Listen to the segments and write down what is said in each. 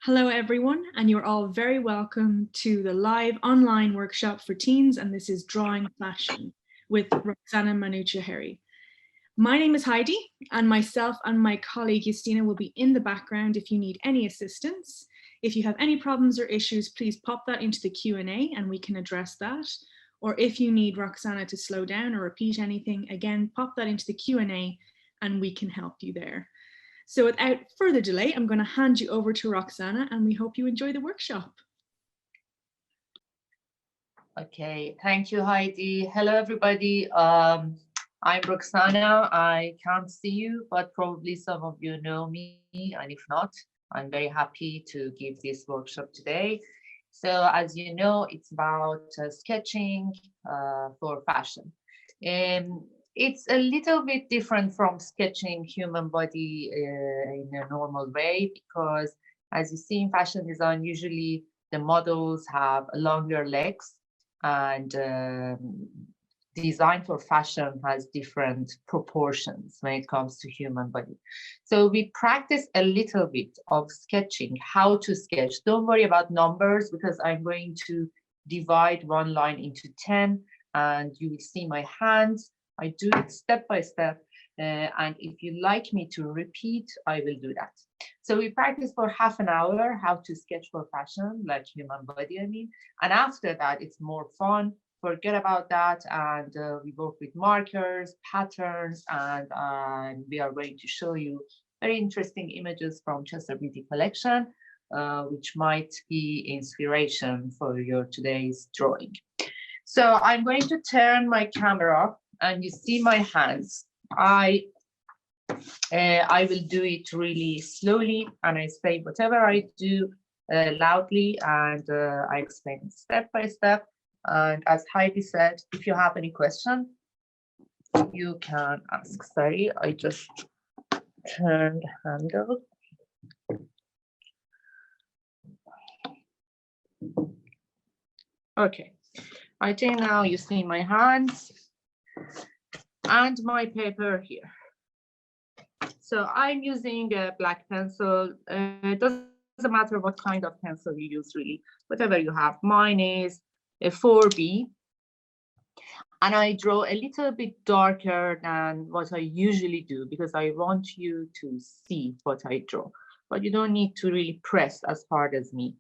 Hello everyone, and you're all very welcome to the live online workshop for teens, and this is Drawing Fashion with Roxana Manouchehri. My name is Heidi, and myself and my colleague Justina will be in the background if you need any assistance. If you have any problems or issues, please pop that into the Q&A and we can address that. Or if you need Roxana to slow down or repeat anything, again, pop that into the Q&A and we can help you there. So without further delay, I'm going to hand you over to Roxana and we hope you enjoy the workshop. Okay, thank you, Heidi. Hello, everybody. I'm Roxana. I can't see you, but probably some of you know me. And if not, I'm very happy to give this workshop today. So as you know, it's about sketching for fashion. It's a little bit different from sketching human body in a normal way, because as you see in fashion design, usually the models have longer legs, and design for fashion has different proportions when it comes to human body. So we practice a little bit of sketching, how to sketch. Don't worry about numbers, because I'm going to divide one line into 10 and you will see my hands. I do it step by step, and if you like me to repeat, I will do that. So we practice for half an hour how to sketch for fashion, like human body, I mean. And after that, it's more fun. Forget about that, and we work with markers, patterns, and we are going to show you very interesting images from Chester Beatty collection, which might be inspiration for your today's drawing. So I'm going to turn my camera and you see my hands. I will do it really slowly, and I say whatever I do loudly, and I explain step by step. And as Heidi said, if you have any question, you can ask. Sorry, I just turned the handle. Okay, I think now you see my hands and my paper here. So I'm using a black pencil. It doesn't matter what kind of pencil you use, really, whatever you have. Mine is a 4B. And I draw a little bit darker than what I usually do, because I want you to see what I draw. But you don't need to really press as hard as me.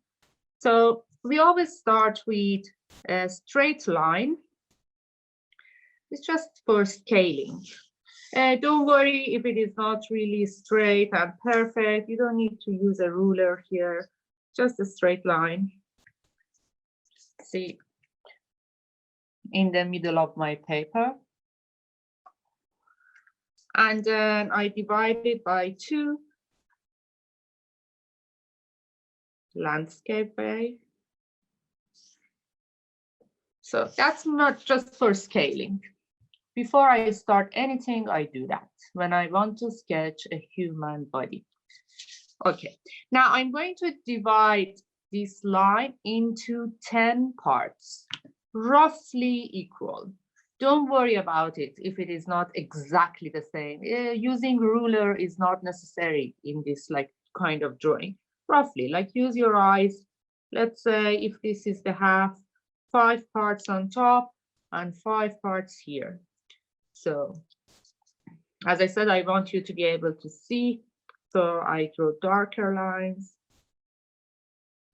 So we always start with a straight line. It's just for scaling. Don't worry if it is not really straight and perfect. You don't need to use a ruler here, just a straight line. See, in the middle of my paper. And then I divide it by 2. Landscape way. So that's not just for scaling. Before I start anything, I do that when I want to sketch a human body. Okay, now I'm going to divide this line into 10 parts, roughly equal. Don't worry about it if it is not exactly the same. Using ruler is not necessary in this kind of drawing. Roughly, like use your eyes. Let's say if this is the half, 5 parts on top and 5 parts here. So, as I said, I want you to be able to see. So I draw darker lines.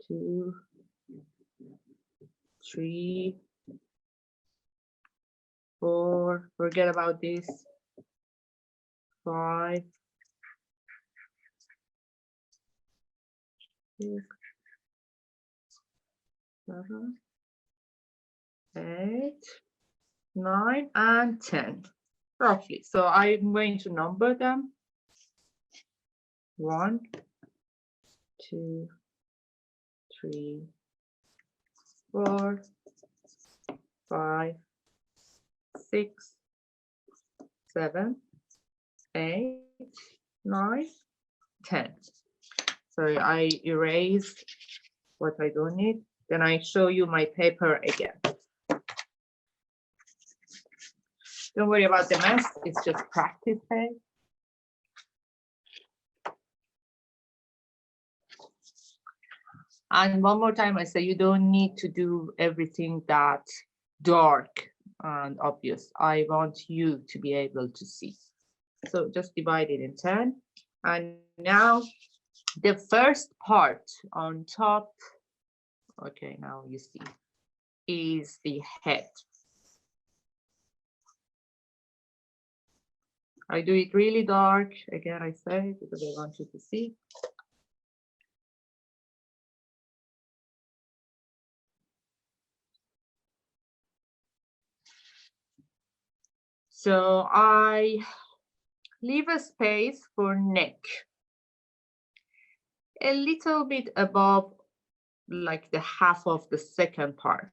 2, 3, 4. Forget about this. 5, 6, 7, 8, 9, and 10, roughly. So I'm going to number them. 1, 2, 3, 4, 5, 6, 7, 8, 9, 10. Sorry, I erased what I don't need. Then I show you my paper again. Don't worry about the mess, it's just practice phase. And one more time, I say you don't need to do everything that dark and obvious. I want you to be able to see. So just divide it in 10. And now the first part on top, okay, now you see, is the head. I do it really dark, again, I say, because I want you to see. So I leave a space for neck, a little bit above, like the half of the second part.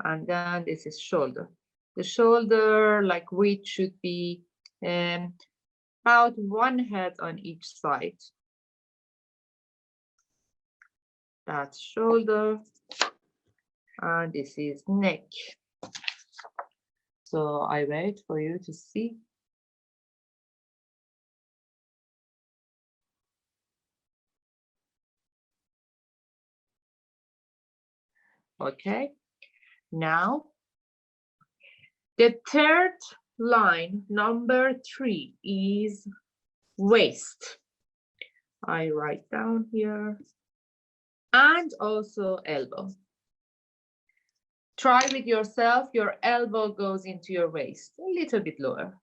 And then this is shoulder. The shoulder, like width, should be about one head on each side. That's shoulder, and this is neck. So I wait for you to see. Okay, now the third line, number 3, is waist. I write down here, and also elbow. Try with yourself, your elbow goes into your waist, a little bit lower.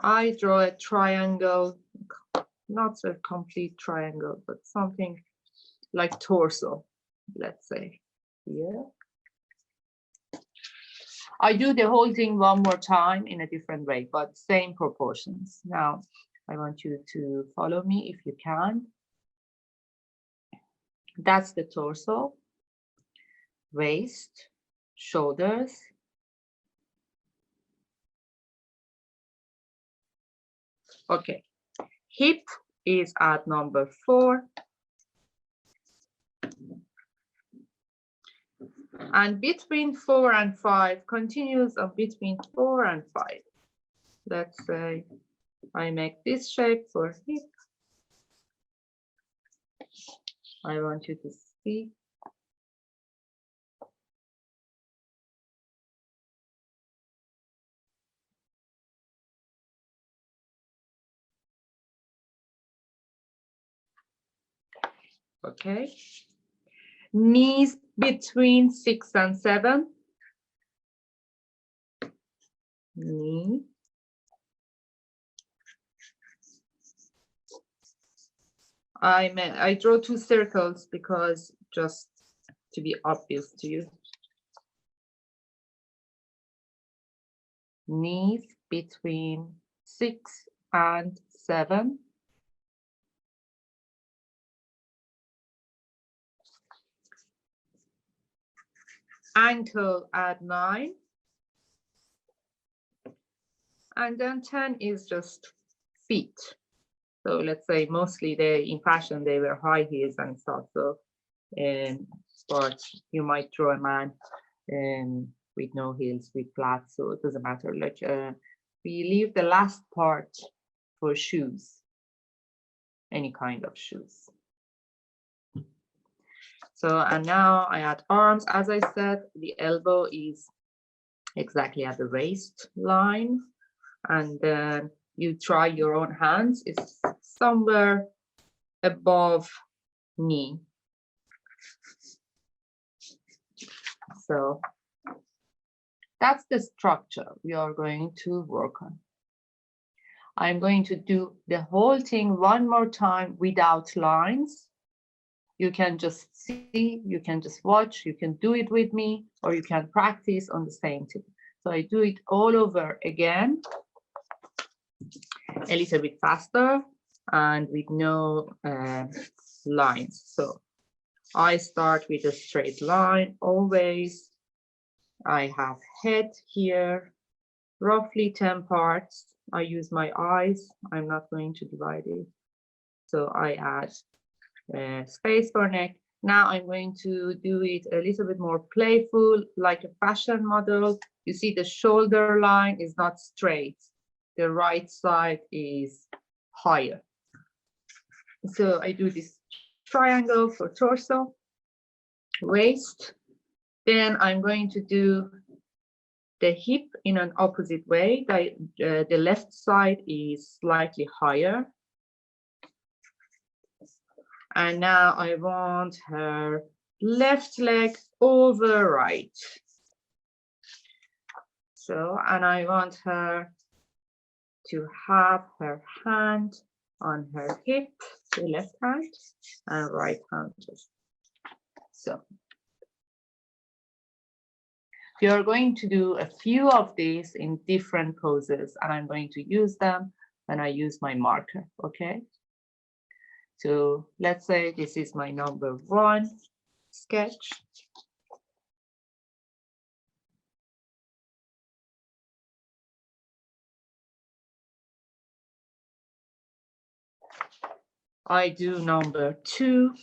I draw a triangle, not a complete triangle, but something like torso, let's say, here. I do the whole thing one more time in a different way, but same proportions. Now, I want you to follow me if you can. That's the torso, waist, shoulders. Okay, hip is at number 4. And between 4 and 5 continues on between 4 and 5. Let's say I make this shape for hip. I want you to see. Okay. Knees between 6 and 7. Knee. I draw 2 circles because just to be obvious to you. Knees between 6 and 7. Ankle at 9. And then 10 is just feet. So let's say mostly in fashion, they wear high heels and stuff. So, but you might draw a man with no heels, with flats, so it doesn't matter. Like we leave the last part for shoes, any kind of shoes. So, and now I add arms. As I said, the elbow is exactly at the waistline, and then you try your own hands. It's somewhere above knee. So that's the structure we are going to work on. I'm going to do the whole thing one more time without lines. You can just see, you can just watch, you can do it with me, or you can practice on the same thing. So I do it all over again, a little bit faster and with no lines. So I start with a straight line always. I have head here, roughly 10 parts. I use my eyes. I'm not going to divide it. So I add space for neck, Now I'm going to do it a little bit more playful, like a fashion model. You see the shoulder line is not straight. The right side is higher. So I do this triangle for torso, waist. Then I'm going to do the hip in an opposite way. The left side is slightly higher. And now I want her left leg over right. So, and I want her to have her hand on her hip, the left hand, and right hand. So we are going to do a few of these in different poses, and I'm going to use them when I use my marker, okay? So let's say this is my number 1 sketch. I do number 2.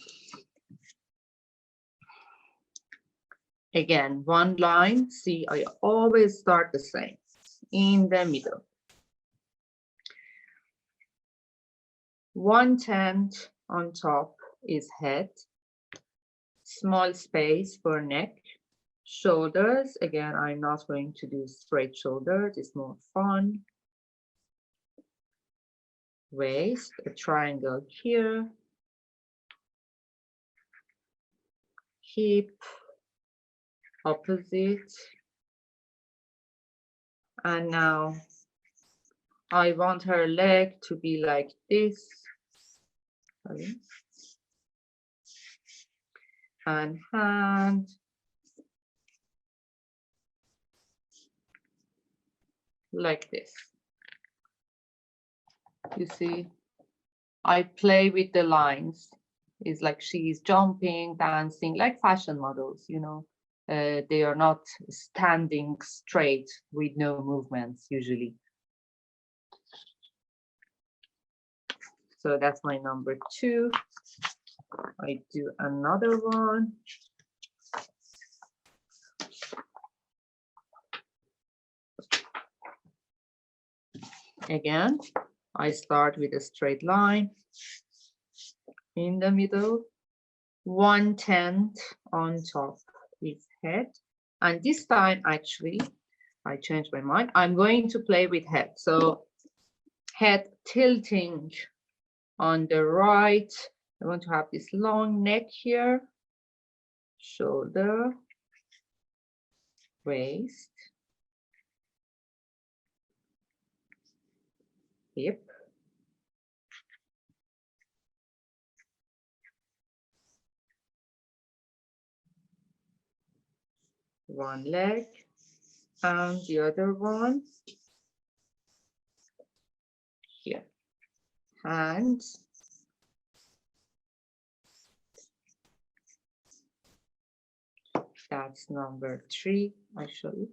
Again, one line. See, I always start the same, in the middle. 1/10 on top is head. Small space for neck. Shoulders, again, I'm not going to do straight shoulders, it's more fun. Waist, a triangle here. Hip, opposite. And now I want her leg to be like this. Sorry. And hand. Like this. You see, I play with the lines. It's like she's jumping, dancing, like fashion models, you know. They are not standing straight with no movements usually. So that's my number 2. I do another one. Again, I start with a straight line in the middle. 1/10 on top is head. And this time, actually, I changed my mind. I'm going to play with head. So head tilting on the right. I want to have this long neck here. Shoulder, waist, hip. One leg and the other one here. Hands. That's number 3, actually.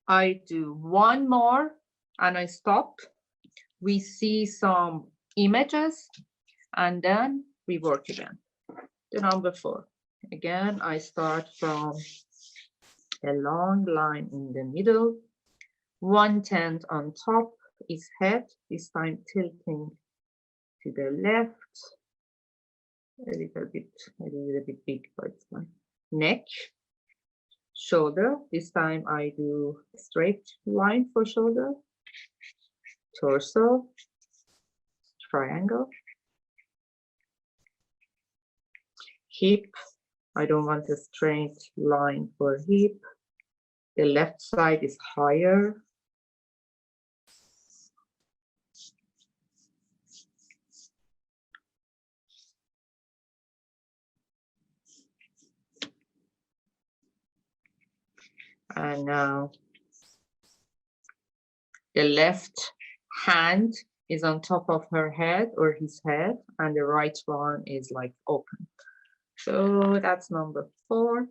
I do one more and I stop. We see some images and then we work again. The number 4. Again, I start from a long line in the middle. 1/10 on top is head, this time tilting to the left. A little bit big, but it's fine. Neck. Shoulder, this time I do straight line for shoulder. Torso, triangle. Hip, I don't want a straight line for hip. The left side is higher. And now the left hand is on top of her head or his head, and the right one is like open. So that's number 4.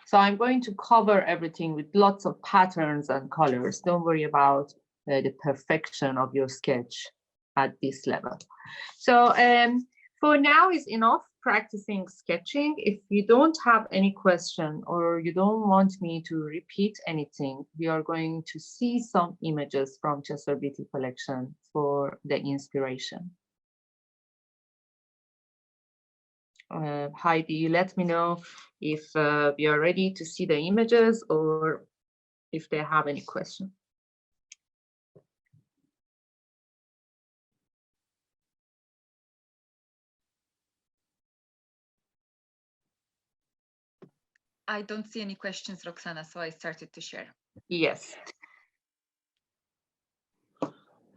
So I'm going to cover everything with lots of patterns and colors. Don't worry about the perfection of your sketch at this level. So for now is enough practicing sketching. If you don't have any question or you don't want me to repeat anything, we are going to see some images from Chester Beatty collection for the inspiration. Heidi, let me know if we are ready to see the images or if they have any question. I don't see any questions, Roxana, so I started to share. Yes.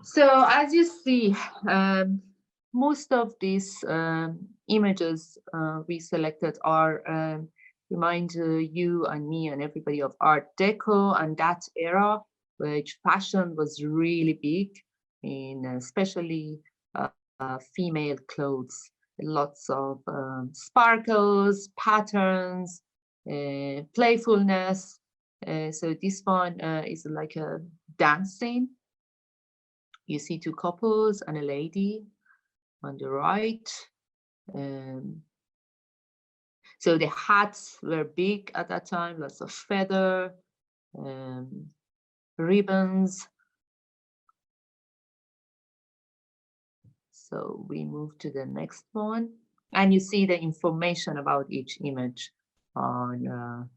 So as you see, most of these images we selected are remind you and me and everybody of Art Deco and that era, which fashion was really big in especially female clothes. Lots of sparkles, patterns, playfulness. So this one is like a dance scene. You see 2 couples and a lady on the right. So the hats were big at that time, lots of feather, ribbons. So we move to the next one. And you see the information about each image on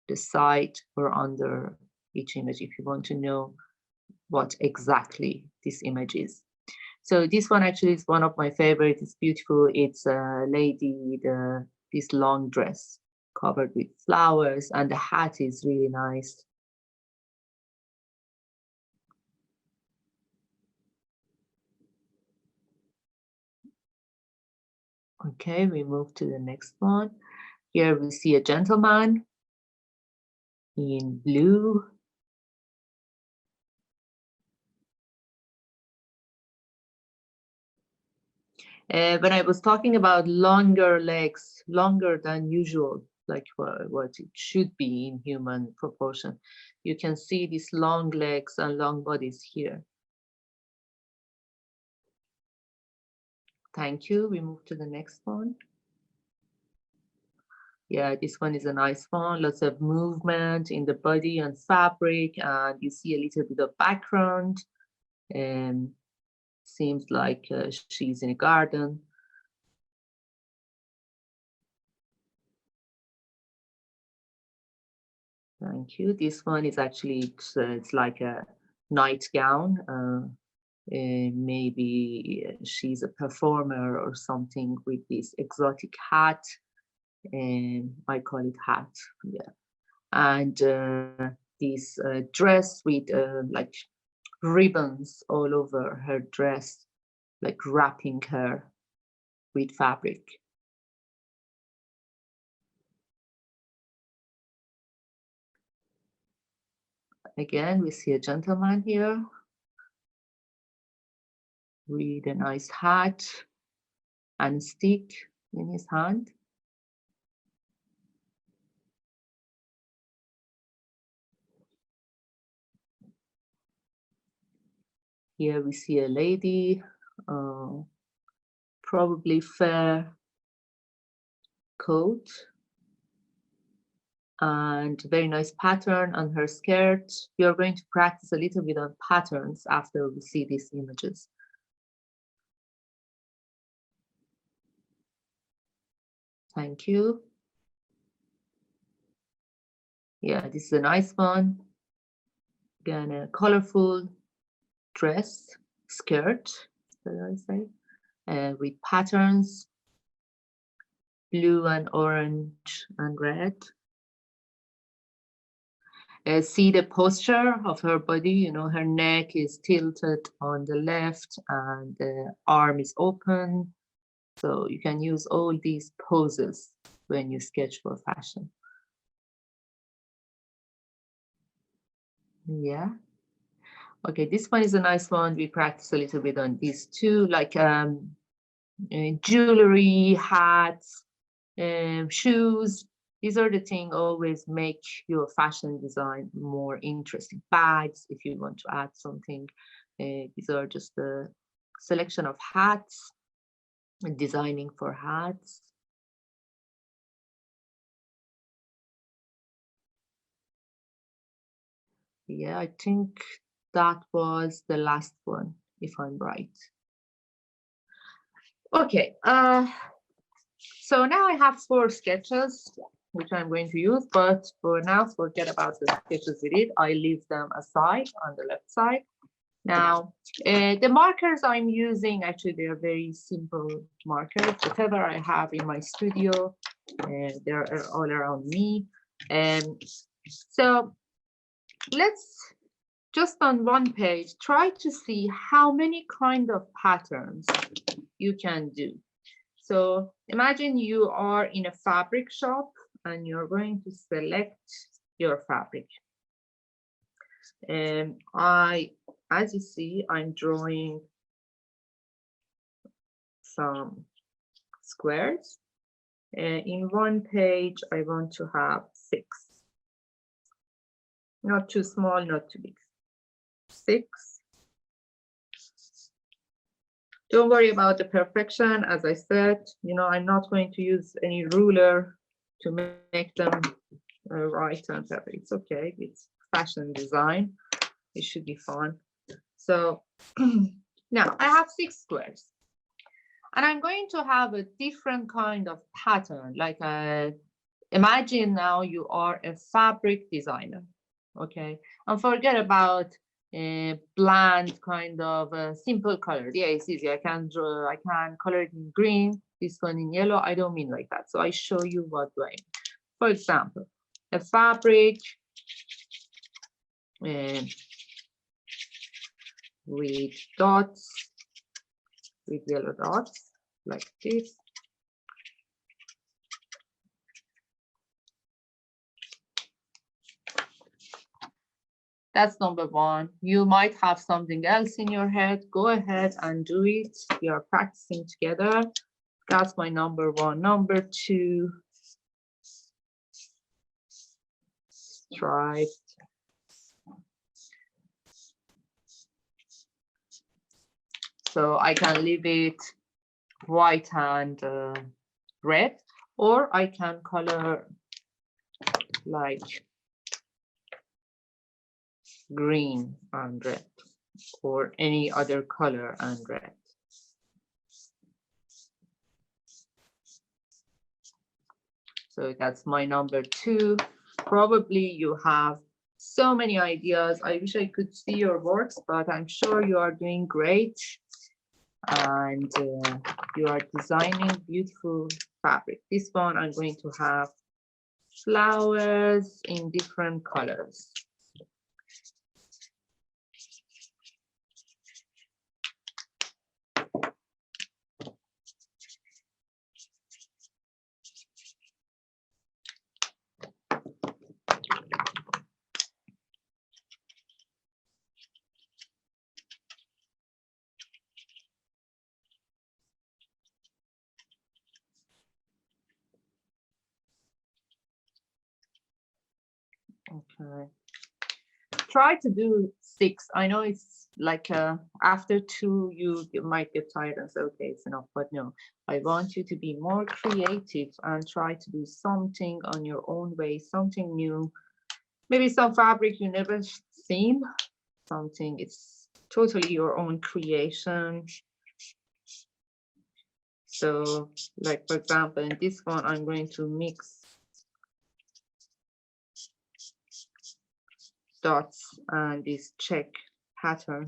the side or under each image if you want to know what exactly this image is. So this one actually is one of my favorites. It's beautiful. It's a lady with this long dress covered with flowers, and the hat is really nice. Okay, we move to the next one. Here we see a gentleman in blue. When I was talking about longer legs, longer than usual, like what it should be in human proportion, you can see these long legs and long bodies here. Thank you. We move to the next one. Yeah, this one is a nice one. Lots of movement in the body and fabric, and you see a little bit of background. Seems like she's in a garden. Thank you. This one is actually, it's like a nightgown. Maybe she's a performer or something with this exotic hat. I call it hat, yeah. And this dress with like ribbons all over her dress, like wrapping her with fabric. Again, we see a gentleman here with a nice hat and a stick in his hand. Here we see a lady, probably fair coat and very nice pattern on her skirt. We are going to practice a little bit on patterns after we see these images. Thank you. Yeah, this is a nice one. Again, a colorful dress, skirt, should I say, with patterns, blue and orange and red. See the posture of her body, you know, her neck is tilted on the left and the arm is open. So you can use all these poses when you sketch for fashion. Yeah. Okay, this one is a nice one. We practice a little bit on these two, like jewelry, hats, shoes. These are the things always make your fashion design more interesting. Bags, if you want to add something. These are just a selection of hats, designing for hats. Yeah, I think that was the last one, if I'm right. Okay, so now I have 4 sketches, which I'm going to use, but for now, forget about the sketches we did. I leave them aside on the left side. Now, the markers I'm using, actually, they are very simple markers. Whatever I have in my studio, they're all around me. So let's just on one page, try to see how many kind of patterns you can do. So imagine you are in a fabric shop and you're going to select your fabric. And as you see, I'm drawing some squares. In one page, I want to have 6. Not too small, not too big. 6. Don't worry about the perfection. As I said, I'm not going to use any ruler to make them right and perfect. It's okay. It's fashion design. It should be fun. So now I have 6 squares. And I'm going to have a different kind of pattern. Like imagine now you are a fabric designer. Okay. And forget about a bland kind of simple color. Yeah, it's easy. I can color it in green, this one in yellow. I don't mean like that. So I show you what do I mean. For example, a fabric with dots, with yellow dots, like this. That's number 1. You might have something else in your head. Go ahead and do it. We are practicing together. That's my number 1. Number 2, striped. So I can leave it white and red, or I can color like green and red, or any other color and red. So that's my number 2. Probably you have so many ideas. I wish I could see your works, but I'm sure you are doing great. And you are designing beautiful fabric. This one I'm going to have flowers in different colors. Okay. Try to do 6. I know it's like after 2 you might get tired and say, okay, it's enough. But no, I want you to be more creative and try to do something on your own way, something new. Maybe some fabric you never seen, something it's totally your own creation. So like, for example, in this one, I'm going to mix dots and this check pattern.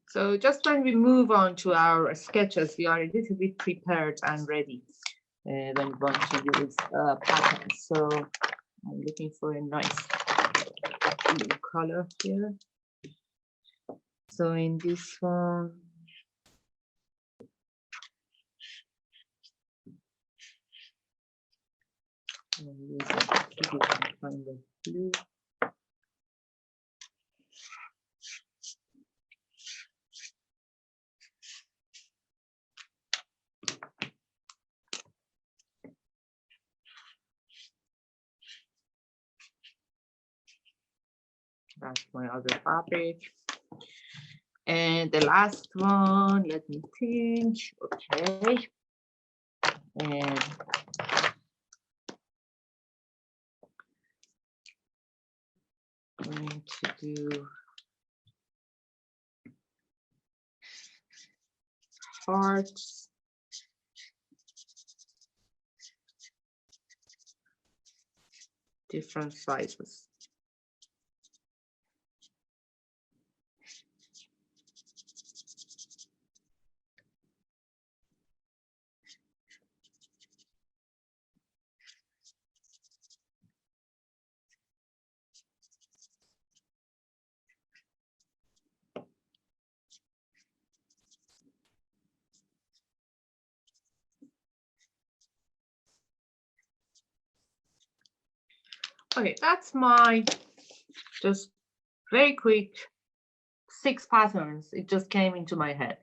So just when we move on to our sketches, we are a little bit prepared and ready when we want to use patterns. So I'm looking for a nice blue color here. So in this one, I'm using a different kind of blue. That's my other fabric. And the last one, let me think. Okay. And I'm going to do hearts. Different sizes. Okay, that's my just very quick 6 patterns. It just came into my head,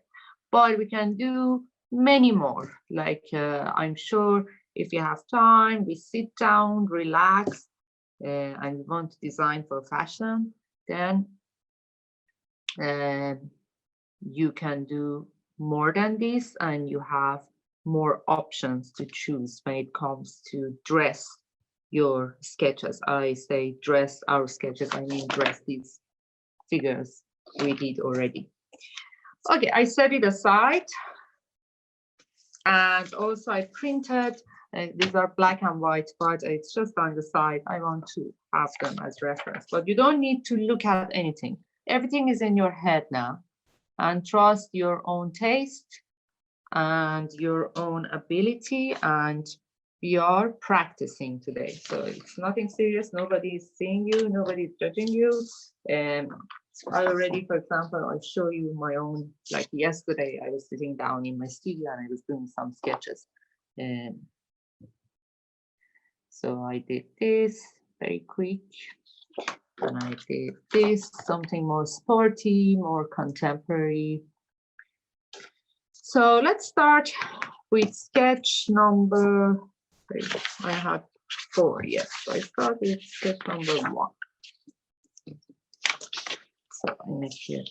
but we can do many more. Like I'm sure if you have time, we sit down, relax, and you want to design for fashion, then you can do more than this, and you have more options to choose when it comes to dress your sketches. I say dress our sketches, I mean dress these figures we did already. Okay, I set it aside, and also I printed. These are black and white, but it's just on the side. I want to have them as reference, but you don't need to look at anything. Everything is in your head now, and trust your own taste and your own ability, and we are practicing today. So it's nothing serious. Nobody is seeing you, nobody is judging you. I already, for example, I show you my own, like yesterday, I was sitting down in my studio and I was doing some sketches. So I did this very quick, and I did this, something more sporty, more contemporary. So let's start with sketch number, I had 4, yes. So I start with sketch number 1. So I make here,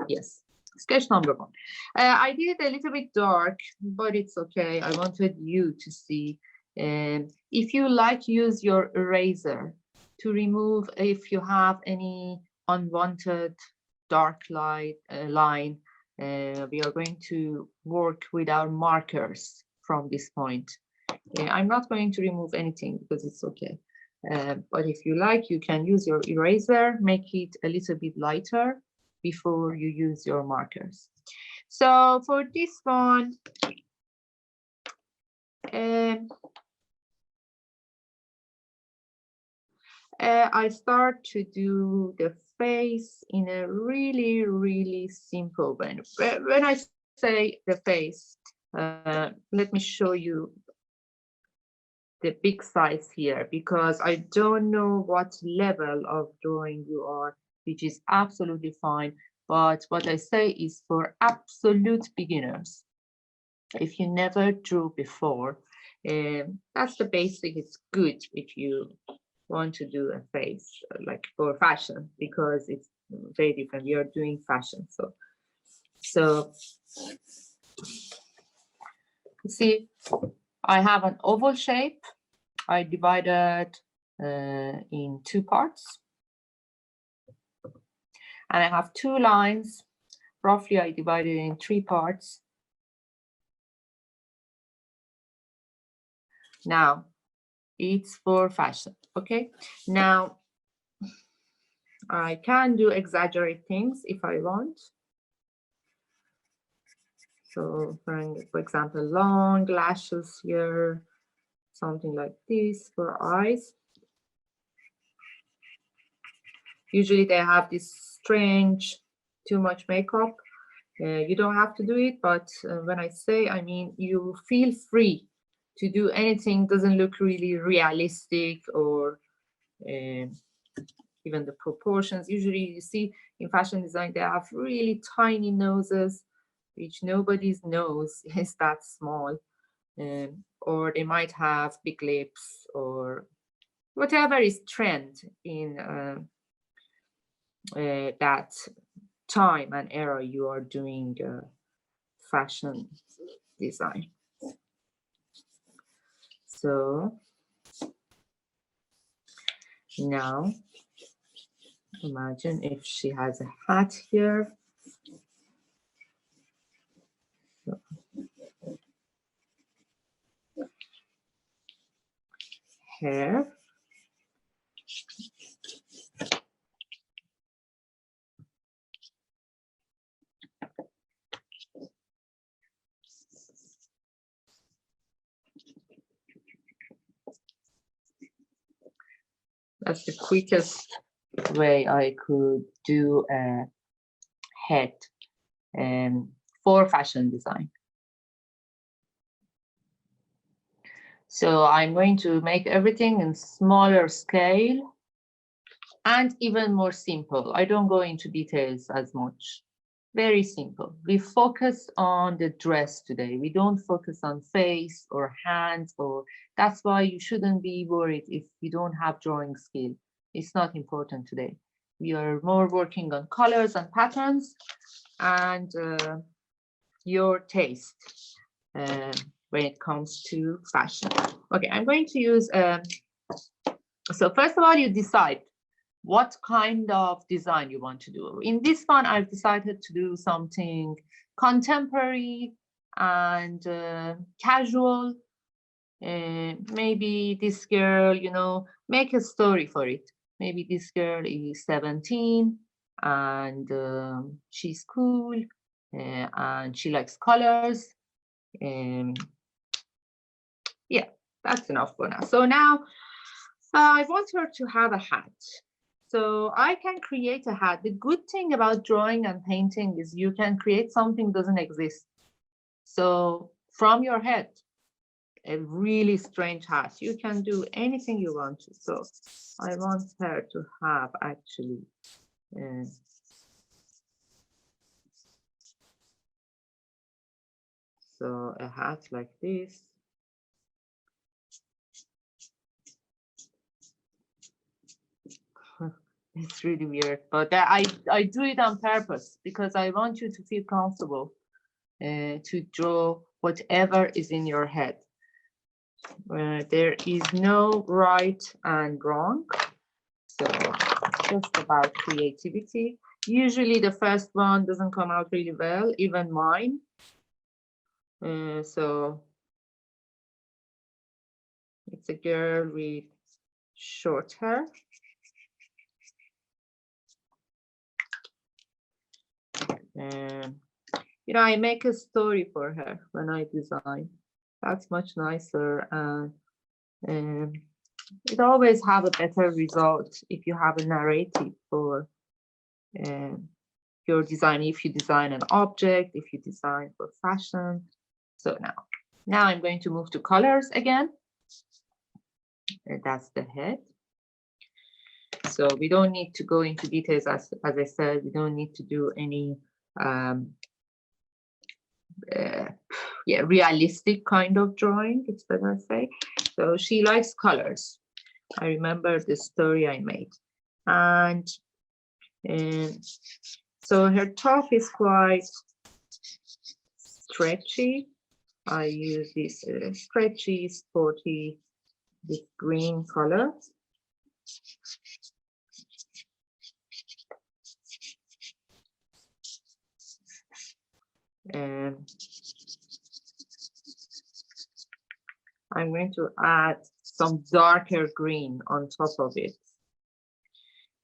yes, sketch number 1. I did it a little bit dark, but it's okay. I wanted you to see. If you like, use your eraser to remove if you have any unwanted dark light line. We are going to work with our markers from this point. I'm not going to remove anything because it's okay. But if you like, you can use your eraser, make it a little bit lighter before you use your markers. So for this one, I start to do the face in a really, really simple way. When I say the face, let me show you the big size here, because I don't know what level of drawing you are, which is absolutely fine. But what I say is for absolute beginners. If you never drew before, that's the basic. It's good if you want to do a face like for fashion, because it's very different. We are doing fashion. So you see, I have an oval shape. I divided in 2 parts. And I have 2 lines. Roughly, I divided in 3 parts. Now, it's for fashion, okay? Now, I can do exaggerate things if I want. So, for example, long lashes here, something like this for eyes. Usually they have this strange too much makeup. You don't have to do it, but when I say, I mean, you feel free to do anything. Doesn't look really realistic, or even the proportions. Usually you see in fashion design, they have really tiny noses, which nobody's nose is that small. Or they might have big lips, or whatever is trend in that time and era you are doing fashion design. So now imagine if she has a hat here. So, hair. That's the quickest way I could do a head for fashion design. So I'm going to make everything in smaller scale and even more simple. I don't go into details as much. Very simple. We focus on the dress today. We don't focus on face or hands, or that's why you shouldn't be worried if you don't have drawing skill. It's not important today. We are more working on colors and patterns and your taste when it comes to fashion. Okay, I'm going to use, so first of all, you decide what kind of design you want to do. In this one, I've decided to do something contemporary and casual. Maybe this girl, you know, make a story for it. Maybe this girl is 17 and she's cool and she likes colors. Yeah, that's enough for now. So now I want her to have a hat. So I can create a hat. The good thing about drawing and painting is you can create something that doesn't exist. So from your head, a really strange hat, you can do anything you want to. So I want her to have actually so a hat like this. It's really weird, but I do it on purpose because I want you to feel comfortable to draw whatever is in your head. There is no right and wrong. So just about creativity. Usually the first one doesn't come out really well, even mine. So it's a girl with short hair. You know, I make a story for her when I design. That's much nicer, and it always have a better result if you have a narrative for your design. If you design an object, if you design for fashion. So now I'm going to move to colors again. That's the head. So we don't need to go into details, as I said. We don't need to do any realistic kind of drawing, it's better to say. So she likes colors. I remember the story I made. And so her top is quite stretchy. I use this stretchy, sporty, this green color. And I'm going to add some darker green on top of it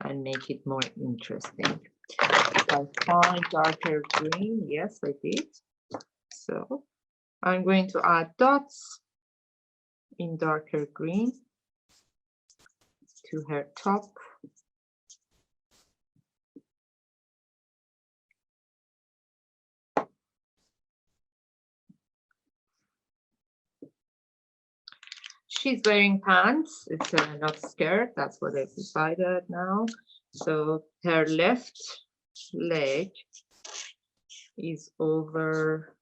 and make it more interesting. I find darker green, yes, I did. So I'm going to add dots in darker green to her top. she's wearing pants. It's not skirt. That's what I've decided now. So her left leg is over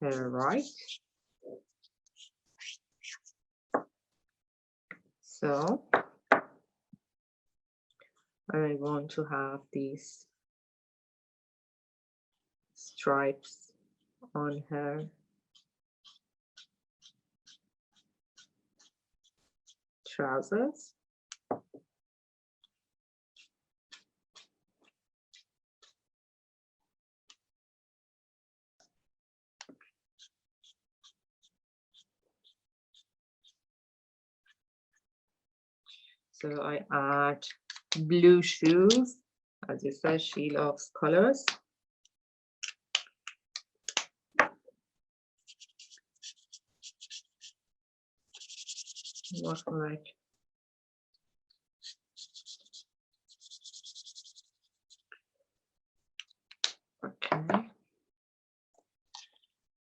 her right. So I want to have these stripes on her trousers. So I add blue shoes. As you said, she loves colors. What like? Okay.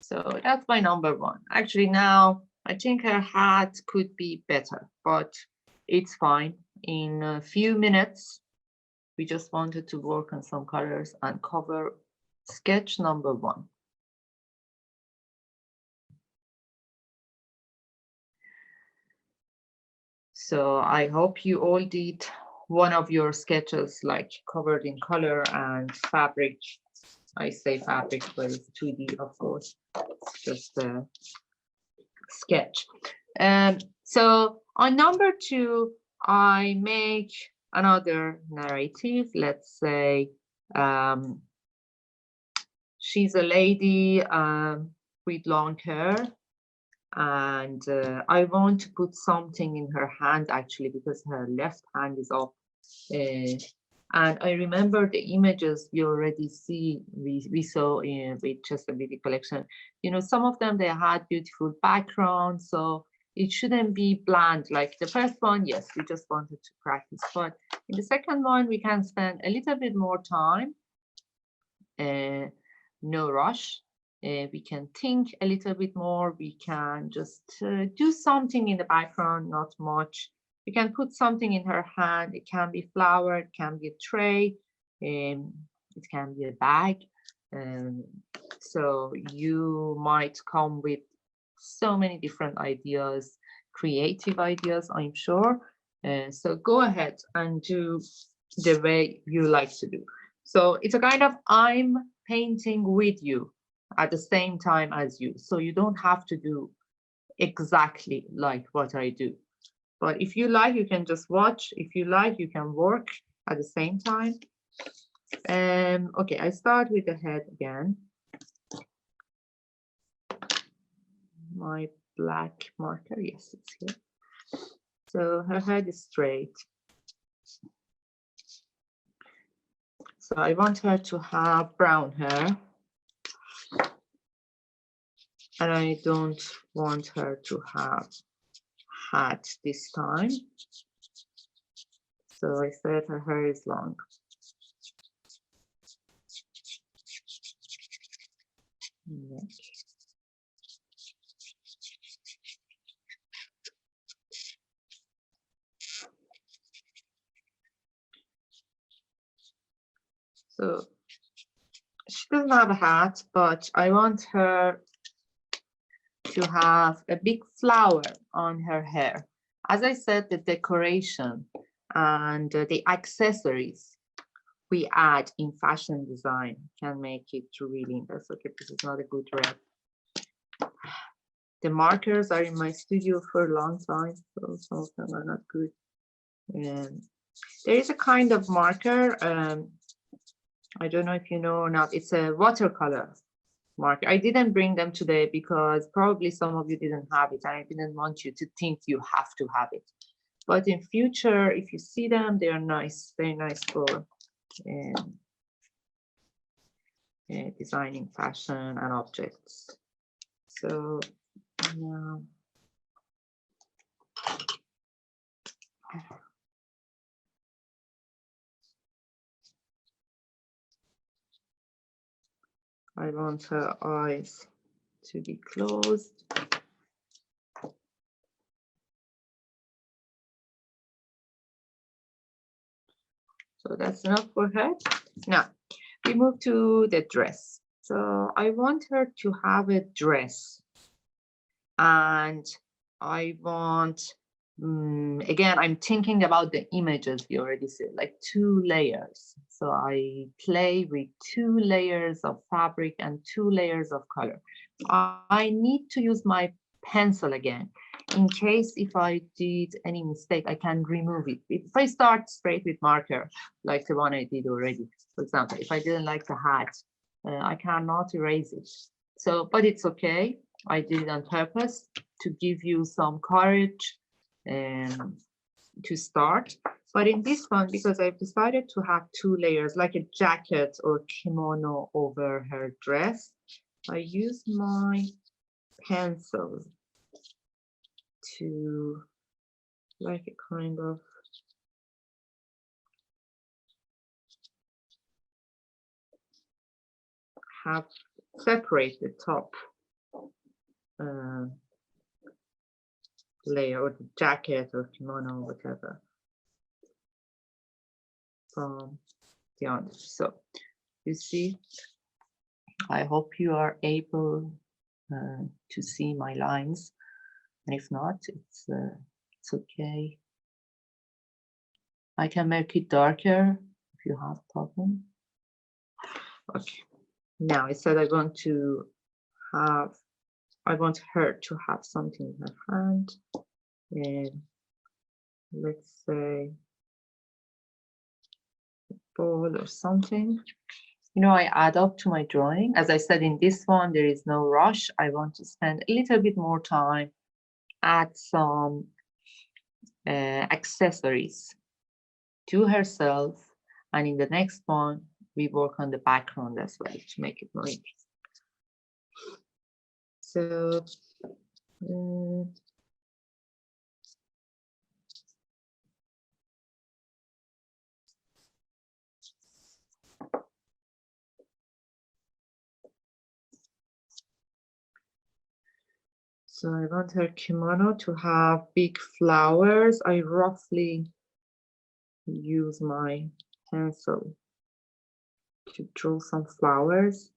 So that's my number one. Actually, now I think her hat could be better, but it's fine. In a few minutes, we just wanted to work on some colors and cover sketch number one. So I hope you all did one of your sketches like covered in color and fabric. I say fabric, but it's 2D, of course. It's just a sketch. So on number two, I make another narrative. Let's say she's a lady with long hair, and I want to put something in her hand actually because her left hand is up. And I remember the images we already see, we saw in with Chester Beatty collection. You know, some of them, they had beautiful backgrounds, so it shouldn't be bland. Like the first one, yes, we just wanted to practice. But in the second one, we can spend a little bit more time. No rush. We can think a little bit more. We can just do something in the background, not much. We can put something in her hand. It can be flower, it can be a tray, it can be a bag. So you might come with so many different ideas, creative ideas, I'm sure. So go ahead and do the way you like to do. So it's a kind of I'm painting with you at the same time as you. So you don't have to do exactly like what I do. But if you like, you can just watch. If you like, you can work at the same time. Okay, I start with the head again. My black marker, yes, it's here. So her head is straight. So I want her to have brown hair. And I don't want her to have hat this time. So I said her hair is long. Neck. So she doesn't have a hat, but I want her to have a big flower on her hair. As I said, the decoration and the accessories we add in fashion design can make it really interesting. Okay, this is not a good red. The markers are in my studio for a long time, so some of them are not good. There is a kind of marker, I don't know if you know or not, it's a watercolor marker. I didn't bring them today because probably some of you didn't have it, and I didn't want you to think you have to have it. But in future, if you see them, they are nice, very nice for designing fashion and objects. So now I want her eyes to be closed. So that's enough for her. Now we move to the dress. So I want her to have a dress, and I want, again, I'm thinking about the images we already said, like 2 layers. So I play with 2 layers of fabric and 2 layers of color. I need to use my pencil again. In case if I did any mistake, I can remove it. If I start straight with marker, like the one I did already, for example, if I didn't like the hat, I cannot erase it. So, but it's okay. I did it on purpose to give you some courage to start. But in this one, because I've decided to have 2 layers, like a jacket or kimono over her dress, I use my pencil to, like, a kind of have separate the top layer, or the jacket or kimono, whatever, from the other. So you see, I hope you are able to see my lines, and if not, it's okay. I can make it darker if you have a problem. Okay, now I said I want her to have something in her hand, and let's say a ball or something. You know, I add up to my drawing. As I said, in this one, there is no rush. I want to spend a little bit more time, add some accessories to herself. And in the next one, we work on the background as well to make it more interesting. So, so I want her kimono to have big flowers. I roughly use my pencil to draw some flowers.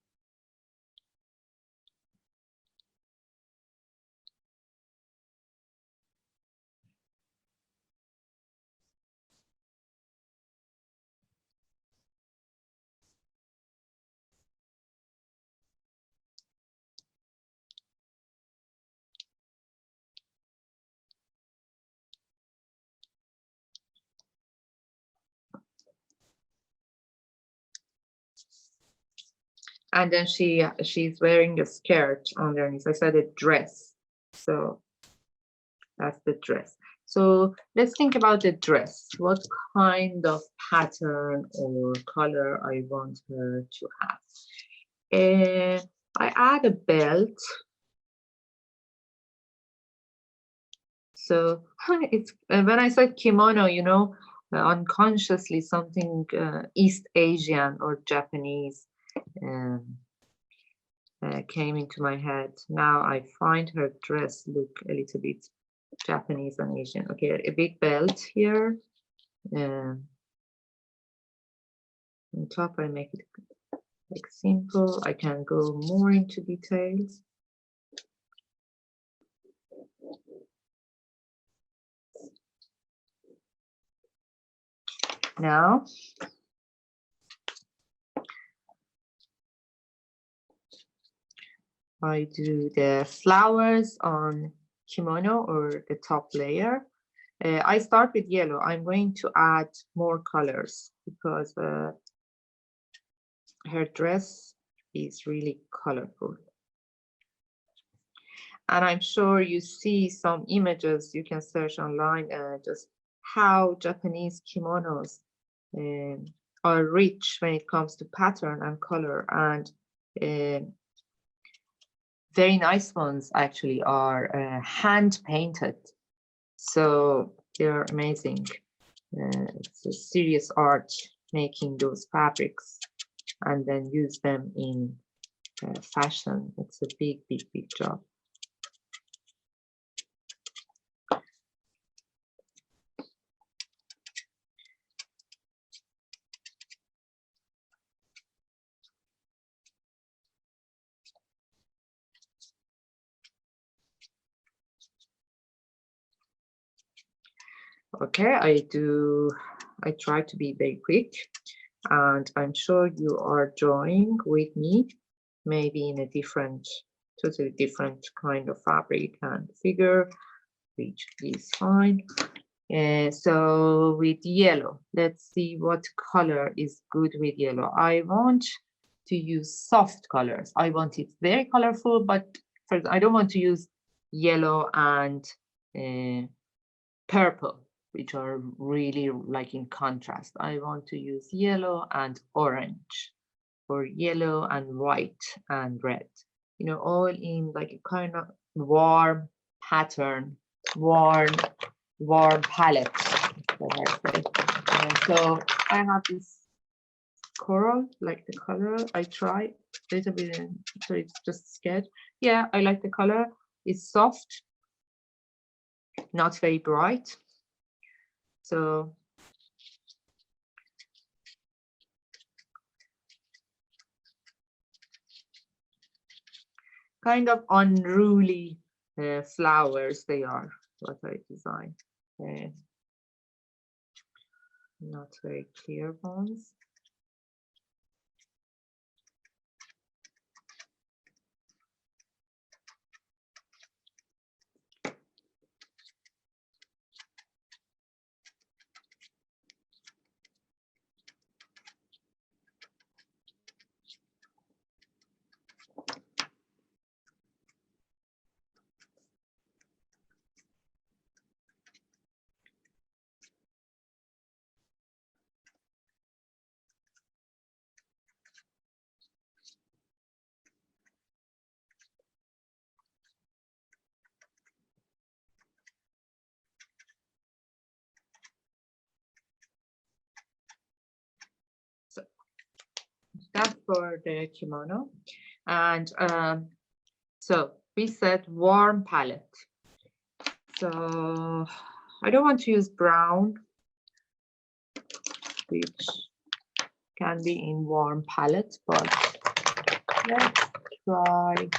And then she's wearing a skirt underneath. I said a dress. So that's the dress. So let's think about the dress. What kind of pattern or color I want her to have? I add a belt. So it's when I said kimono, you know, unconsciously something East Asian or Japanese came into my head. Now I find her dress look a little bit Japanese and Asian. Okay, a big belt here. On top, I make it like simple. I can go more into details. Now, I do the flowers on kimono or the top layer. I start with yellow. I'm going to add more colors because her dress is really colorful. And I'm sure you see some images you can search online, just how Japanese kimonos are rich when it comes to pattern and color, and very nice ones actually are hand painted. So they're amazing. It's a serious art making those fabrics and then use them in fashion. It's a big, big, big job. Okay, I try to be very quick, and I'm sure you are drawing with me, maybe in a totally different kind of fabric and figure, which is fine. So with yellow, let's see what color is good with yellow. I want to use soft colors. I want it very colorful, but first, I don't want to use yellow and purple, which are really like in contrast. I want to use yellow and orange, or yellow and white and red, you know, all in like a kind of warm pattern, warm palette. So I have this coral, like the color. I try a little bit, so it's just sketch. Yeah, I like the color. It's soft, not very bright. So kind of unruly flowers they are, what I designed. Not very clear ones. So that's for the kimono. And so we said warm palette. So I don't want to use brown, which can be in warm palette, but let's try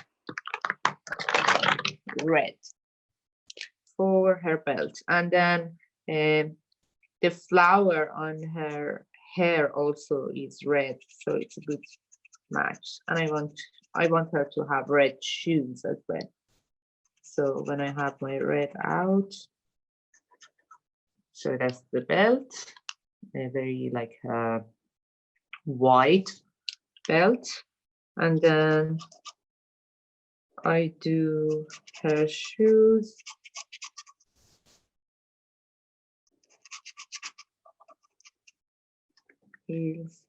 red for her belt. And then the flower on her hair also is red, so it's a good match. And I want her to have red shoes as well. So when I have my red out, so that's the belt, a very like white belt, and then I do her shoes. Heels.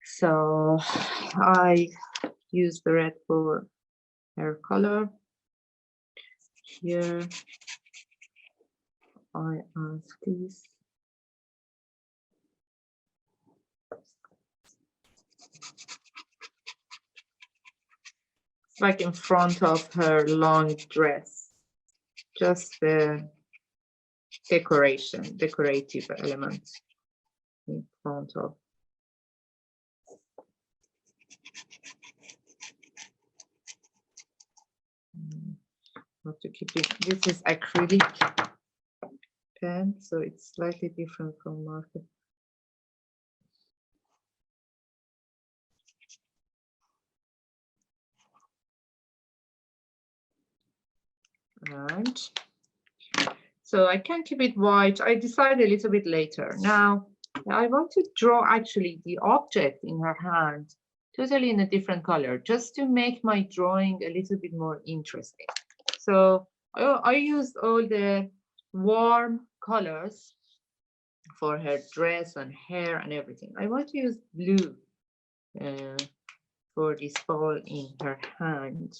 So I use the red for hair color. Here I ask this. It's like in front of her long dress, just the decorative element in front of. Have to keep it. This is acrylic pen, so it's slightly different from marker. And so I can keep it white. I decide a little bit later. Now I want to draw actually the object in her hand totally in a different color, just to make my drawing a little bit more interesting. So I used all the warm colors for her dress and hair and everything. I want to use blue for this ball in her hand.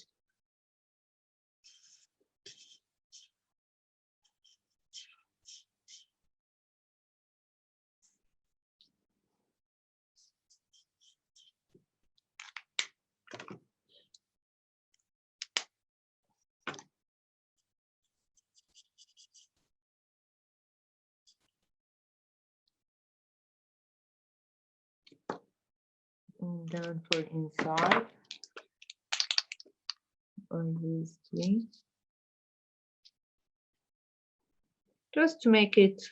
And then for inside, I use green. Just to make it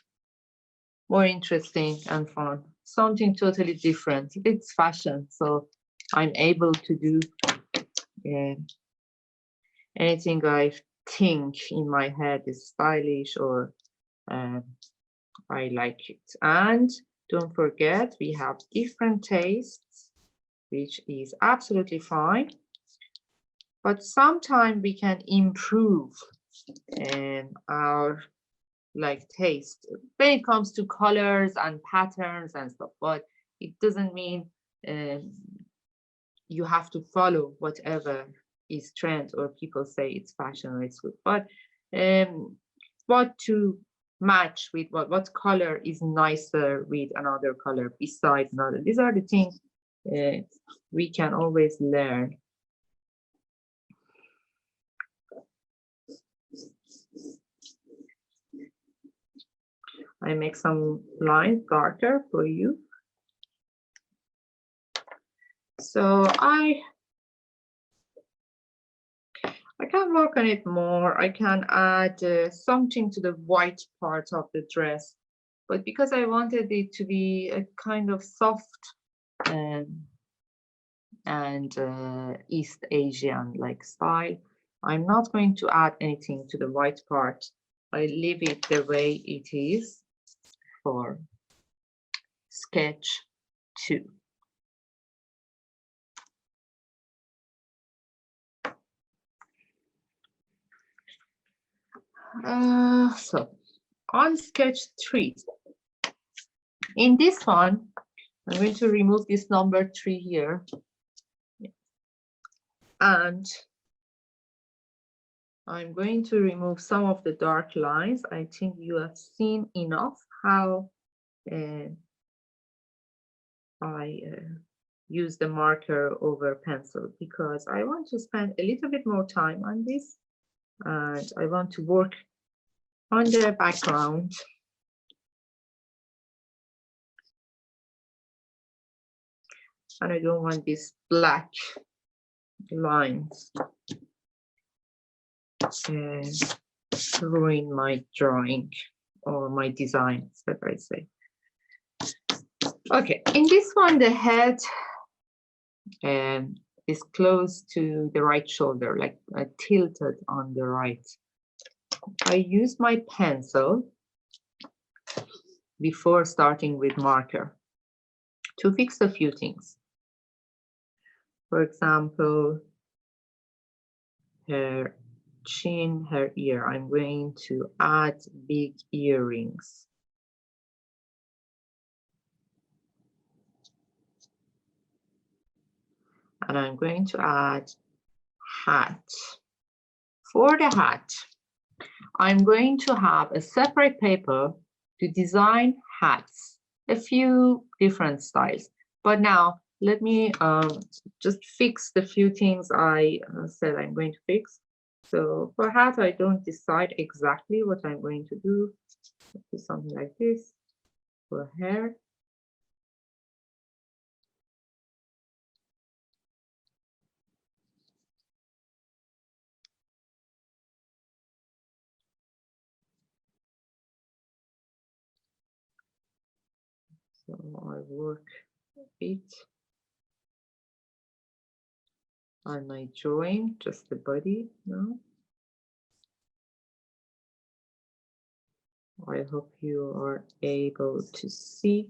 more interesting and fun. Something totally different. It's fashion, so I'm able to do anything I think in my head is stylish or I like it. And don't forget, we have different tastes, which is absolutely fine. But sometimes we can improve our taste when it comes to colors and patterns and stuff, but it doesn't mean you have to follow whatever is trend or people say it's fashion or it's good, but what to match with what color is nicer with another color besides another. These are the things we can always learn. I make some lines darker for you. So I can work on it more. I can add something to the white part of the dress, but because I wanted it to be a kind of soft and East Asian like style, I'm not going to add anything to the white part. I leave it the way it is for sketch 2. So on sketch 3, in this one, I'm going to remove this number 3 here. And I'm going to remove some of the dark lines. I think you have seen enough how I use the marker over pencil, because I want to spend a little bit more time on this, and I want to work on the background. And I don't want these black lines to ruin my drawing or my designs, that I say. Okay, in this one, the head is close to the right shoulder, like tilted on the right. I use my pencil before starting with marker to fix a few things. For example, her chin, her ear. I'm going to add big earrings. And I'm going to add hat. For the hat, I'm going to have a separate paper to design hats, a few different styles. But now let me just fix the few things I said I'm going to fix. So for hat, I don't decide exactly what I'm going to do. Do something like this. For hair, so I work a bit on my drawing, just the body now. I hope you are able to see.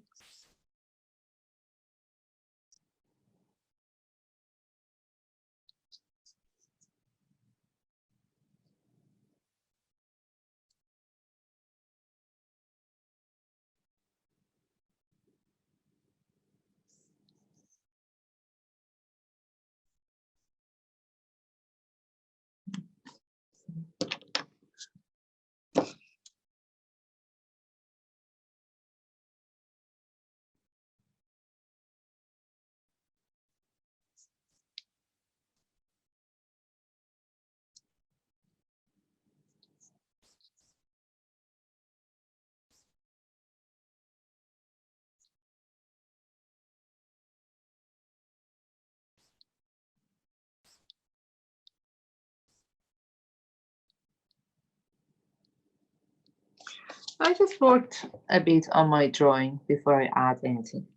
I just worked a bit on my drawing before I add anything.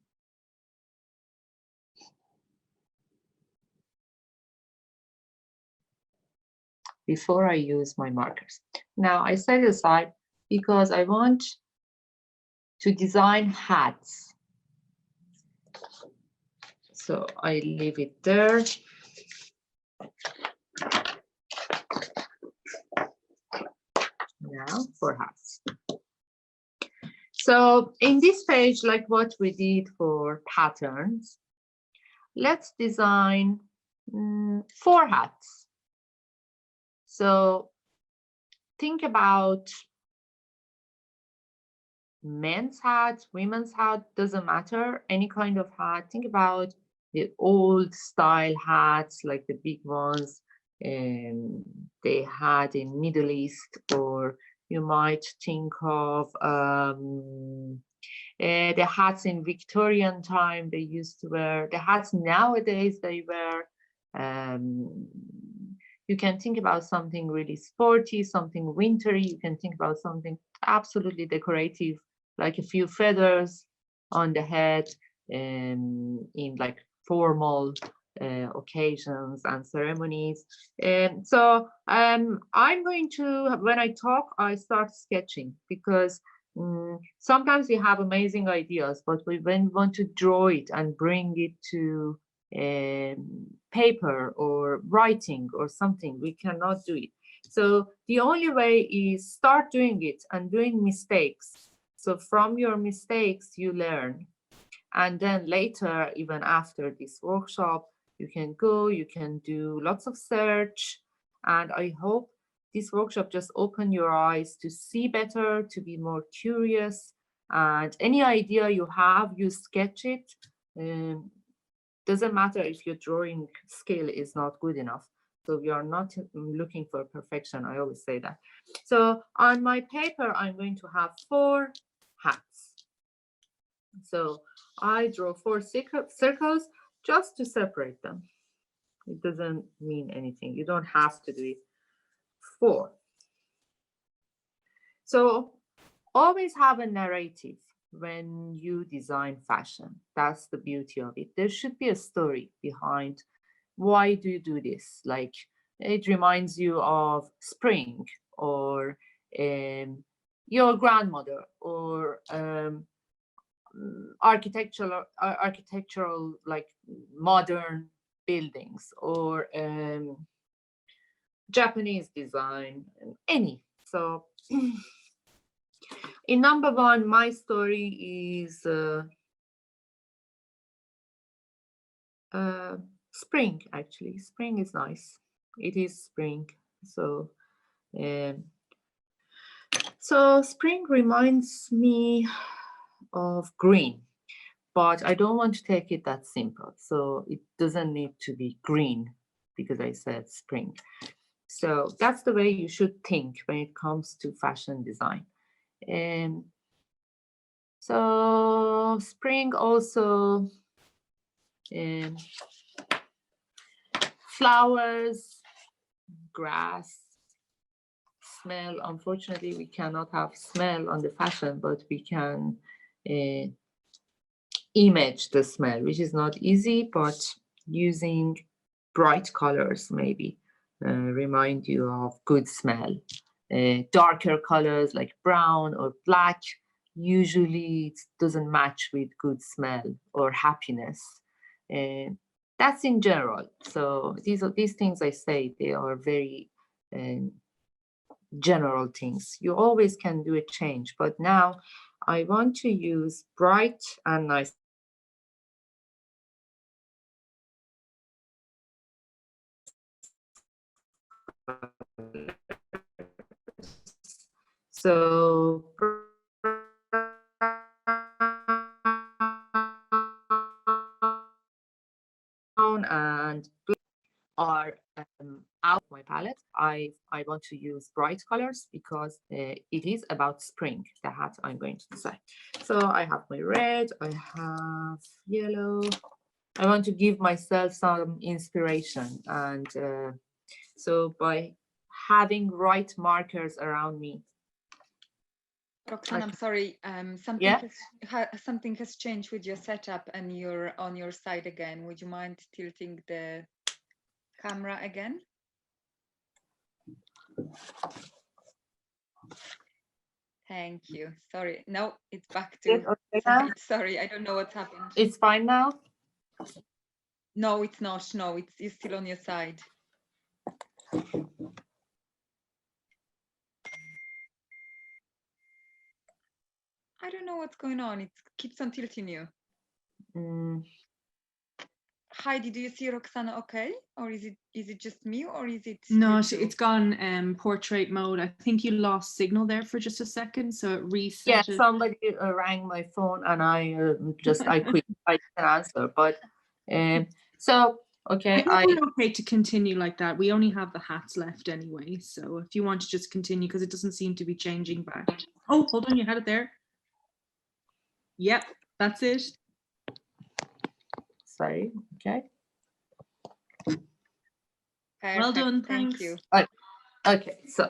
Before I use my markers. Now I set it aside because I want to design hats. So I leave it there. Now for hats. So in this page, like what we did for patterns, let's design 4 hats. So think about men's hat, women's hat, doesn't matter, any kind of hat. Think about the old style hats, like the big ones they had in Middle East, or you might think of the hats in Victorian time they used to wear, the hats nowadays they wear. You can think about something really sporty, something wintry. You can think about something absolutely decorative, like a few feathers on the head in like formal occasions and ceremonies. So I'm going to, when I talk, I start sketching, because sometimes we have amazing ideas, but when we want to draw it and bring it to paper or writing or something, we cannot do it. So the only way is start doing it and doing mistakes. So from your mistakes, you learn. And then later, even after this workshop, you can go, you can do lots of search. And I hope this workshop just open your eyes to see better, to be more curious. And any idea you have, you sketch it. Doesn't matter if your drawing skill is not good enough. So we are not looking for perfection. I always say that. So on my paper, I'm going to have 4 hats. So I draw 4 circles just to separate them. It doesn't mean anything. You don't have to do it. 4. So always have a narrative when you design fashion. That's the beauty of it. There should be a story behind why do you do this. Like it reminds you of spring, or your grandmother, or architectural like modern buildings, or Japanese design, any. So in number 1, my story is spring. Actually, spring is nice. It is spring. So so spring reminds me of green, but I don't want to take it that simple. So it doesn't need to be green because I said spring. So that's the way you should think when it comes to fashion design. And so spring also, flowers, grass, smell. Unfortunately, we cannot have smell on the fashion, but we can image the smell, which is not easy, but using bright colors maybe remind you of good smell. Darker colors like brown or black, usually it doesn't match with good smell or happiness. That's in general. So these things I say, they are very general things. You always can do a change, but now I want to use bright and nice. So brown and black are out of my palette. I want to use bright colors because it is about spring, the hat I'm going to design. So I have my red, I have yellow. I want to give myself some inspiration, and so by having right markers around me, Roxana, I'm sorry. Something has changed with your setup, and you're on your side again. Would you mind tilting the camera again? Thank you. Sorry. No, it's back to. Okay, sorry, I don't know what's happened. it's fine now. No, it's not. No, you're still on your side. I don't know what's going on. It keeps on tilting you. Heidi, do you see Roxana okay? Or is it just me, or is it? No, it's gone portrait mode. I think you lost signal there for just a second, so it reset. Yeah, somebody rang my phone and I couldn't answer. But so okay, I think we're okay to continue like that. We only have the hats left anyway, so if you want to just continue, because it doesn't seem to be changing back. Oh, hold on, you had it there. Yep, that's it. Sorry. Okay. Perfect. Well done. Thank you. Okay. So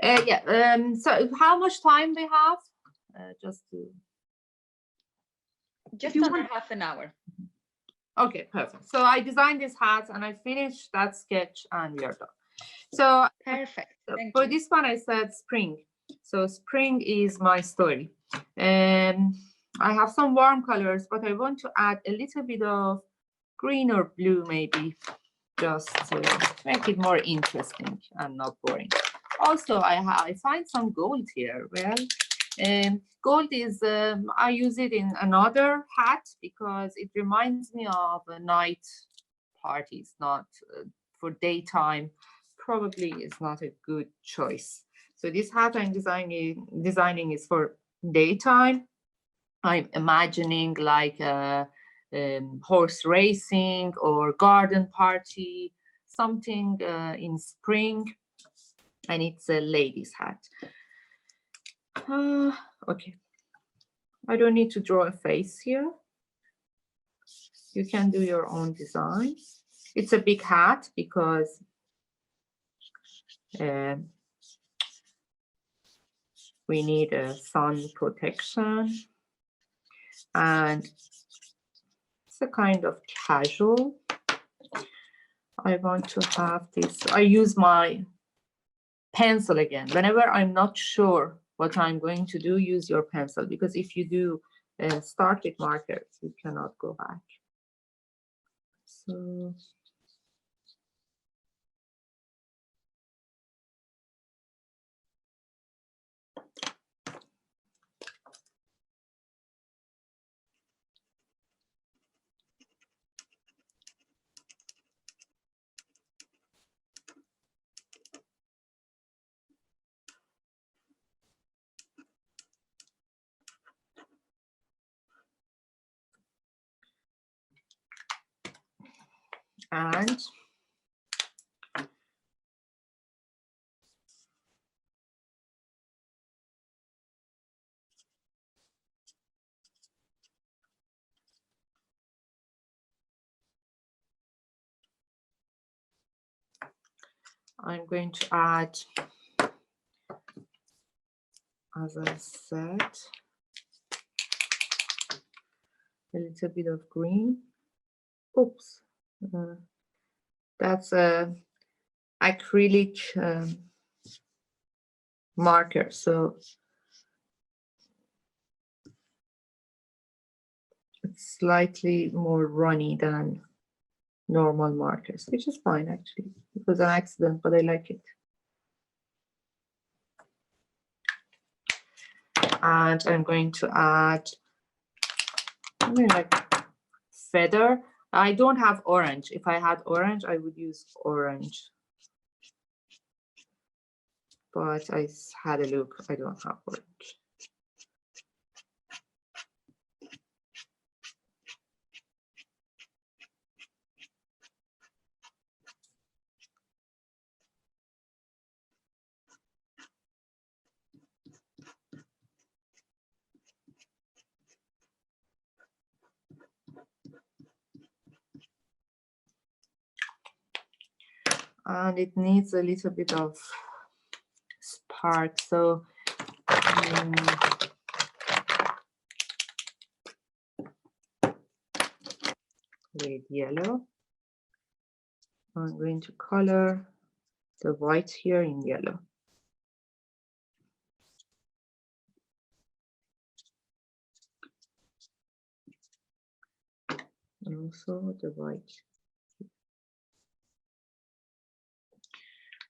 so how much time we have? Just under half an hour. Okay, perfect. So I designed this hat and I finished that sketch and we are done. So perfect. For this one, I said spring. So spring is my story. I have some warm colors, but I want to add a little bit of green or blue, maybe, just to make it more interesting and not boring. Also, I find some gold here. Well, gold is, I use it in another hat because it reminds me of night parties, not for daytime. Probably is not a good choice. So this hat I'm designing is for daytime. I'm imagining like a horse racing or garden party, something in spring, and it's a lady's hat. Okay, I don't need to draw a face here. You can do your own design. It's a big hat because we need a sun protection, and it's a kind of casual. I want to have this. I use my pencil again. Whenever I'm not sure what I'm going to do, use your pencil, because if you do start with markers, you cannot go back. So and I'm going to add, as I said, a little bit of green. Oops, that's a acrylic marker, so it's slightly more runny than normal markers, which is fine actually. It was an accident, but I like it. And I'm going to add something like feather. I don't have orange. If I had orange, I would use orange. But I had a look. I don't have orange. And it needs a little bit of spark, so with yellow. I'm going to color the white here in yellow. And also the white.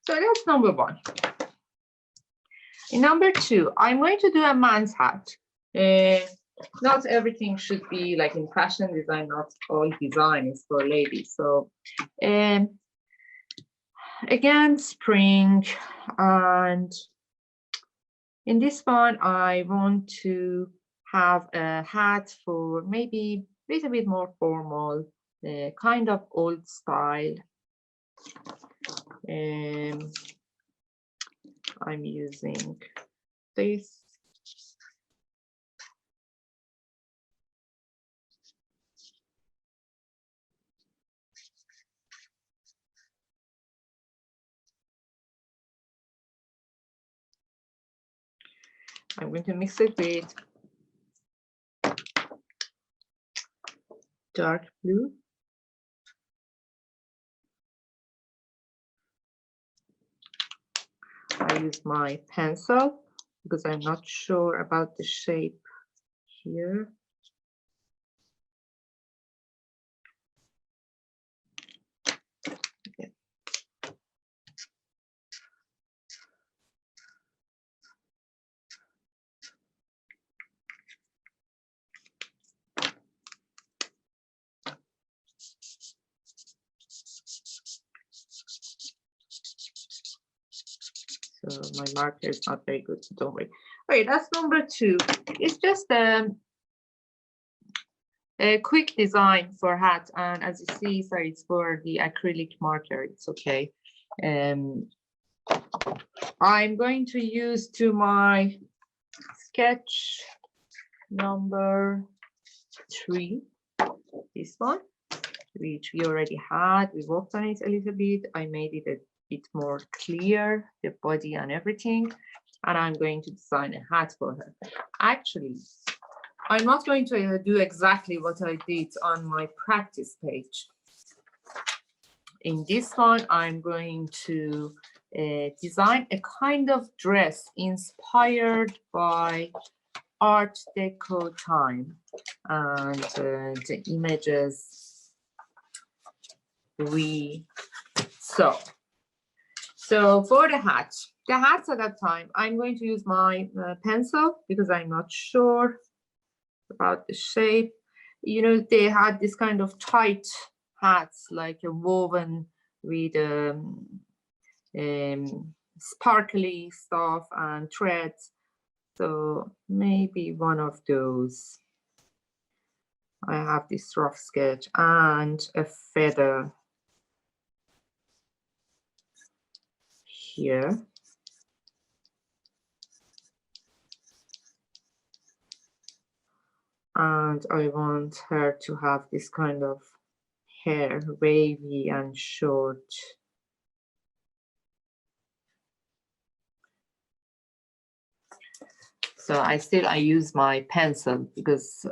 So that's number one. In number two, I'm going to do a man's hat. Not everything should be like in fashion design, not all design is for ladies. So again, spring, and in this one, I want to have a hat for maybe a little bit more formal, kind of old style. I'm using this. I'm going to mix it with dark blue. I use my pencil because I'm not sure about the shape here. Okay. So my marker is not very good, so don't worry. Okay, that's number two. It's just a quick design for hat, and as you see, so it's for the acrylic marker. It's okay. I'm going to use to my sketch number 3, this one, which we already had. We worked on it a little bit. I made it a bit more clear, the body and everything, and I'm going to design a hat for her. Actually, I'm not going to do exactly what I did on my practice page. In this one, I'm going to design a kind of dress inspired by Art Deco time, and the images we saw. So for the hats at that time, I'm going to use my pencil because I'm not sure about the shape. You know, they had this kind of tight hats, like a woven with sparkly stuff and threads. So maybe one of those. I have this rough sketch and a feather here. And I want her to have this kind of hair, wavy and short. So I use my pencil because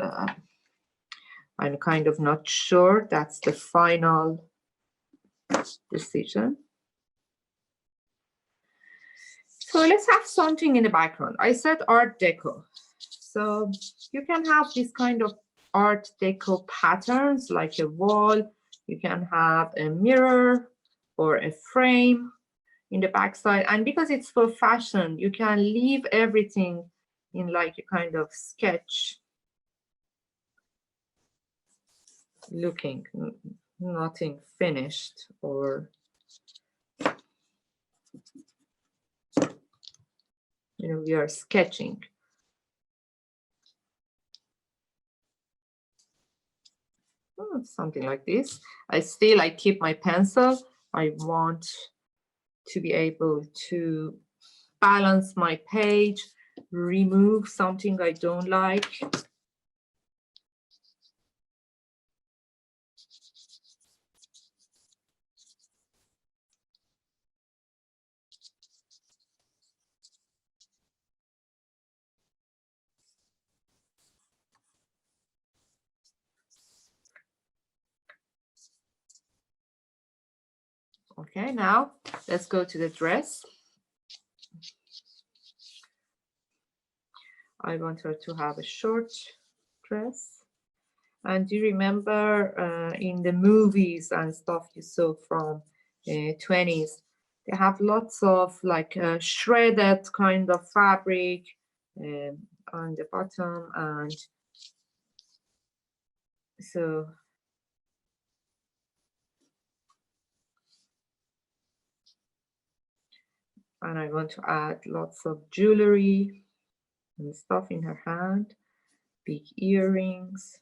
I'm kind of not sure that's the final decision. So let's have something in the background. I said Art Deco. So you can have this kind of Art Deco patterns like a wall. You can have a mirror or a frame in the backside. And because it's for fashion, you can leave everything in like a kind of sketch looking, nothing finished, or you know, we are sketching. Something like this. I keep my pencil. I want to be able to balance my page, remove something I don't like. Okay, now let's go to the dress. I want her to have a short dress. And do you remember in the movies and stuff you saw from 20s, they have lots of like shredded kind of fabric on the bottom, and so and I want to add lots of jewelry and stuff in her hand, big earrings.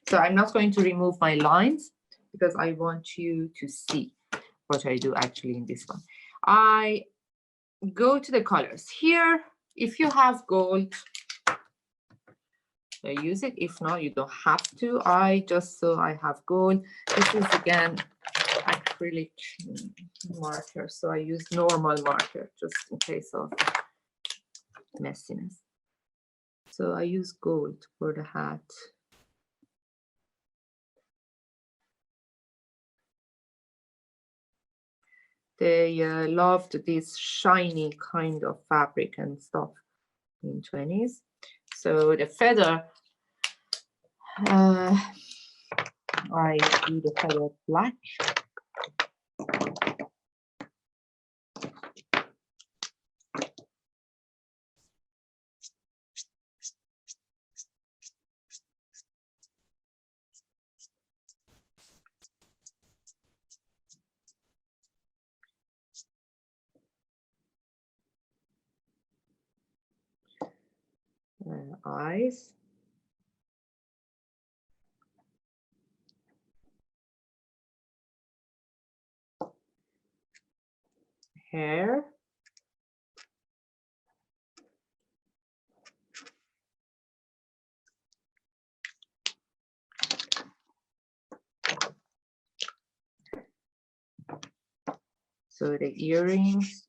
So I'm not going to remove my lines because I want you to see what I do actually in this one. I go to the colors here. If you have gold, use it. If not, you don't have to. I have gold. This is again acrylic marker, so I use normal marker just in case of messiness. So I use gold for the hat. They loved this shiny kind of fabric and stuff in 20s. So the feather, I do the feather black. Eyes. Hair. So the earrings.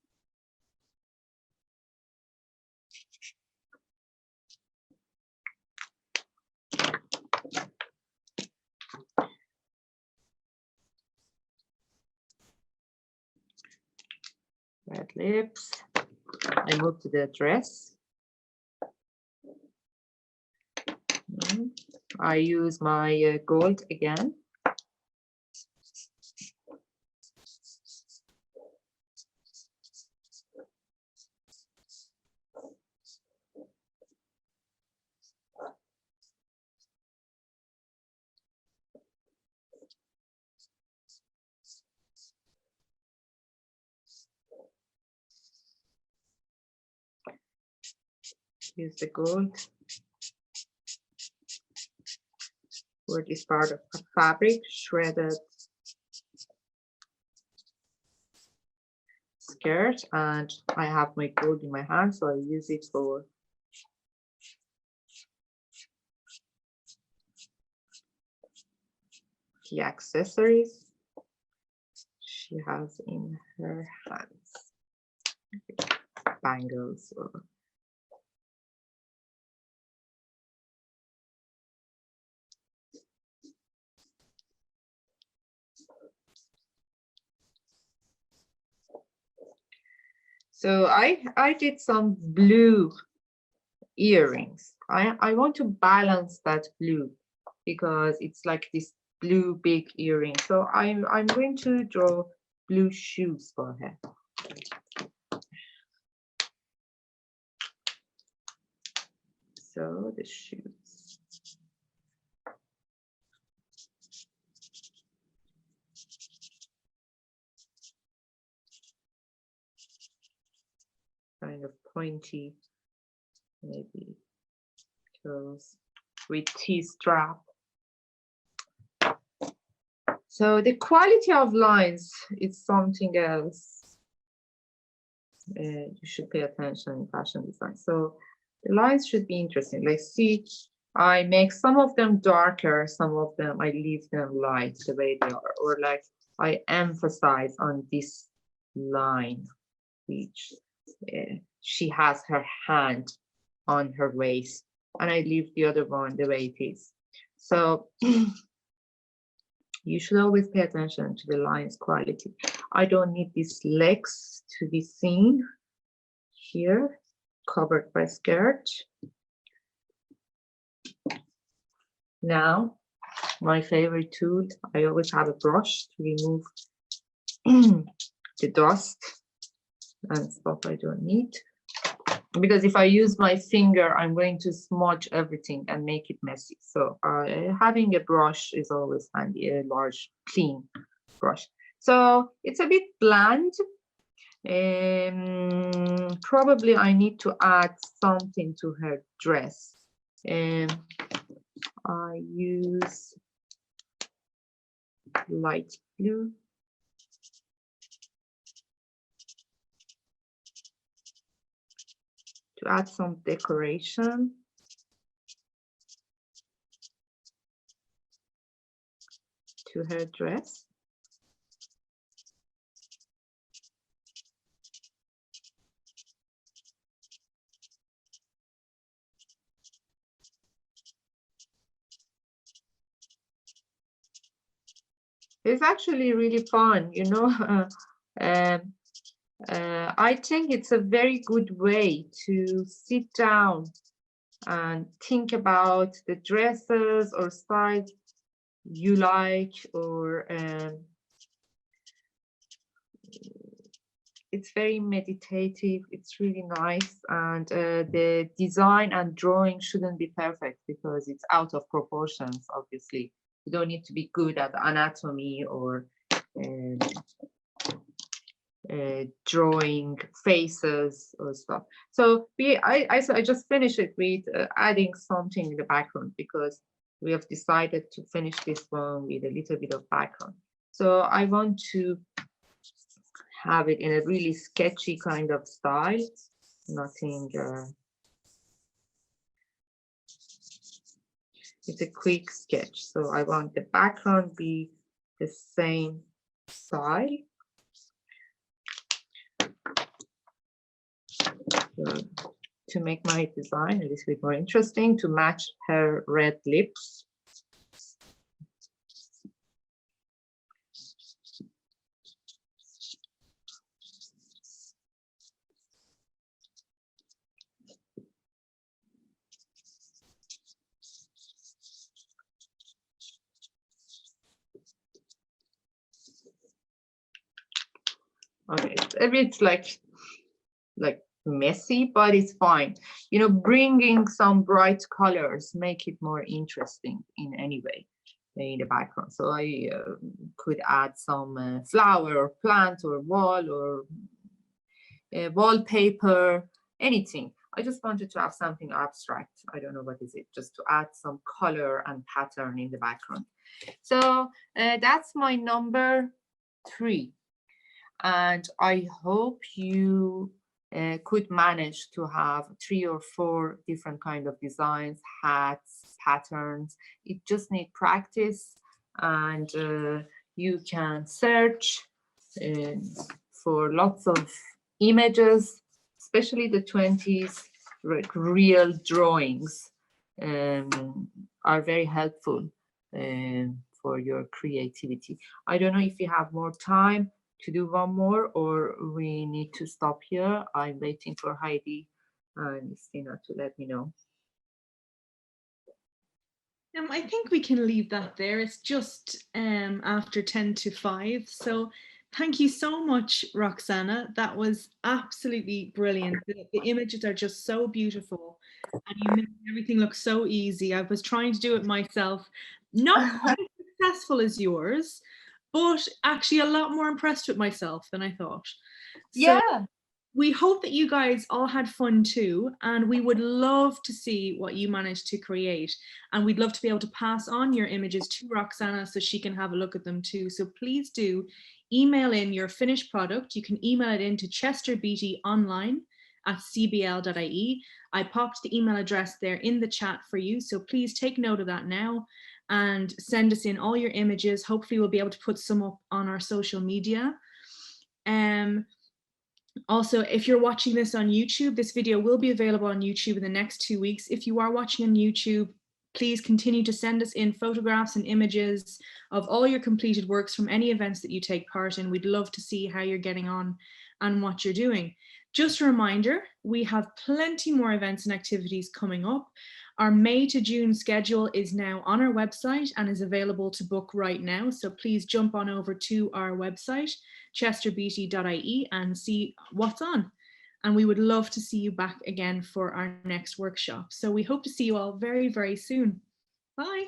Red lips. I move to the dress. I use my gold again. Use the gold for this part of the fabric, shredded skirt, and I have my gold in my hand, so I use it for the accessories she has in her hands, bangles or so I did some blue earrings. I want to balance that blue because it's like this blue big earring. So I'm going to draw blue shoes for her. So the shoes. Kind of pointy, maybe toes with T-strap. So the quality of lines is something else. You should pay attention in fashion design. So the lines should be interesting. Like, see, I make some of them darker, some of them I leave them light the way they are, or like I emphasize on this line, which she has her hand on her waist, and I leave the other one the way it is. So You should always pay attention to the line's quality. I don't need these legs to be seen here, covered by skirt. Now, my favorite tool, I always have a brush to remove the dust and stuff I don't need. Because if I use my finger, I'm going to smudge everything and make it messy. So having a brush is always handy, a large, clean brush. So it's a bit bland. Probably I need to add something to her dress. I use light blue. To add some decoration. To her dress. It's actually really fun, you know. I think it's a very good way to sit down and think about the dresses or styles you like, or it's very meditative. It's really nice, and the design and drawing shouldn't be perfect because it's out of proportions. Obviously, you don't need to be good at anatomy or drawing faces or stuff. So I just finish it with adding something in the background, because we have decided to finish this one with a little bit of background. So I want to have it in a really sketchy kind of style, nothing. It's a quick sketch. So I want the background be the same style. To make my design a little bit more interesting, to match her red lips. Okay, it's a bit like messy, but it's fine. You know, bringing some bright colors make it more interesting in any way in the background. So I could add some flower or plant or wall or wallpaper, anything. I just wanted to have something abstract. I don't know what is it, just to add some color and pattern in the background. So that's my number 3. And I hope you could manage to have 3 or 4 different kind of designs, hats, patterns. It just needs practice, and you can search for lots of images, especially the 20s. Real drawings are very helpful for your creativity. I don't know if you have more time to do one more, or we need to stop here. I'm waiting for Heidi and Stina to let me know. I think we can leave that there. It's just after 10 to 5. So thank you so much, Roxana. That was absolutely brilliant. The images are just so beautiful, and you made everything look so easy. I was trying to do it myself, not quite as successful as yours, but actually a lot more impressed with myself than I thought. So Yeah. we hope that you guys all had fun too, and we would love to see what you managed to create. And we'd love to be able to pass on your images to Roxana so she can have a look at them too. So please do email in your finished product. You can email it in to chesterbeattyonline@cbl.ie. I popped the email address there in the chat for you. So please take note of that now and send us in all your images. Hopefully we'll be able to put some up on our social media. Also, if you're watching this on YouTube, this video will be available on YouTube in the next 2 weeks. If you are watching on YouTube, Please continue to send us in photographs and images of all your completed works from any events that you take part in. We'd love to see how you're getting on and what you're doing. Just a reminder, we have plenty more events and activities coming up. Our May to June schedule is now on our website and is available to book right now. So please jump on over to our website, chesterbeatty.ie, and see what's on. And we would love to see you back again for our next workshop. So we hope to see you all very, very soon. Bye.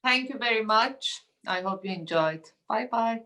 Thank you very much. I hope you enjoyed. Bye-bye.